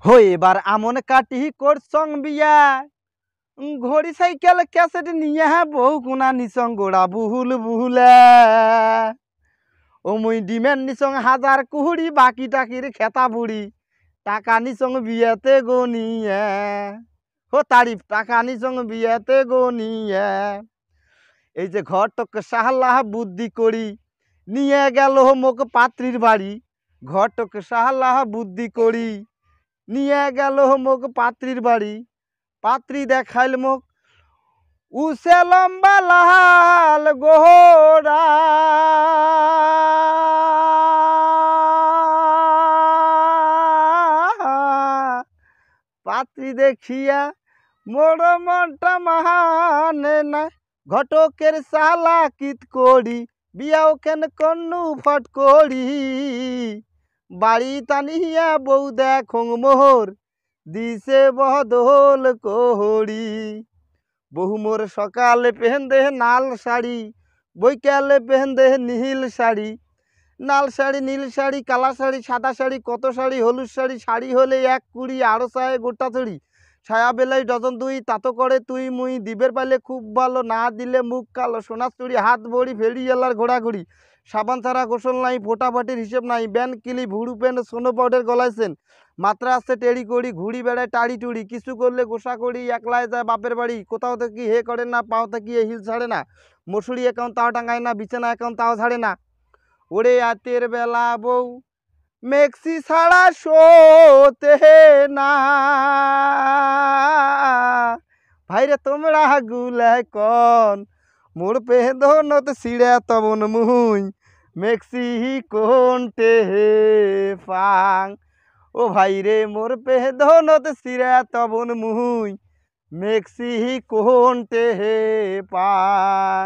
হই এবার আমন কাটি করছং বিয়া ঘড়ি সাইকেল ক্যাসেট নিয়ে বহু কোনা নিসং গোড়া বুহুল বুহুলে ও মুই ডিমেন নিসং হাজার কুহুড়ি বাকি টাকির খেতা বুড়ি টাকা নিসং বিয়েতে গো নিয়ে হো তারিফ টাকা নিসং বিয়েতে গো নিয়ে এই যে ঘটক সাহাল্লাহ বুদ্ধি করি নিয়ে গেল মোক পাত্রীর বাড়ি ঘটক সাহাল্লাহ বুদ্ধি করি নিয়ে গেল মোক পাত্রীর বাড়ি পাত্রী দেখাইল মোক উসে লম্বা লাল গোরা পাত্রী দেখিয়া মোর মনটা মানে না ঘটকের সালা কিত করি বিয়াও কেন কন্নু ফট করি বাড়ি টানিয়া বউ দেখং মোহর দিছে বদল কোহড়ি বহু মোর সকালে পেহেন্দে নাল শাড়ি বৈকালে পেহেন্দে নীল শাড়ি নাল শাড়ি নীল শাড়ি কালা শাড়ি সাদা শাড়ি কত শাড়ি হলুদ শাড়ি শাড়ি হলে 1 কুড়ি আরো চায় গোটা চড়ি ছায়া বেলায় ডজন দুই তাতো করে তুই মুই দিবের পাইলে খুব ভালো না দিলে মুখ কালো সোনার চুড়ি হাত বড়ি ফেরি এলার ঘোড়াঘুড়ি সাবান ছাড়া গোসল নাই ফোটাফাটির হিসেব নাই ব্যান কিলি ভুড়ু প্যান্ট সোনো পাউডার গলাইছেন মাত্রা আসছে টেড়ি করি ঘুড়ি বেড়ায় টাড়ি টুড়ি কিছু করলে গোসা করি একলাই যায় বাপের বাড়ি কোথাও থেকে হে করে না পাও থেকে হিল ছাড়ে না মশুরি অ্যাকাউন্ট তাও টাঙায় না বিছানা অ্যাকাউন্ট তাও ছাড়ে না ওরে রাতের বেলা বউ মেক্সি ছাড়া শোতে না ভাইরে তোমরা গুলে কন মোর পেহনত সিঁড়ে তবন মুই মেক্সি কোনটে পাং ও ভাইরে মোর পেহনত সিঁড়ে তবন মুই মেক্সি কোনটে পাং।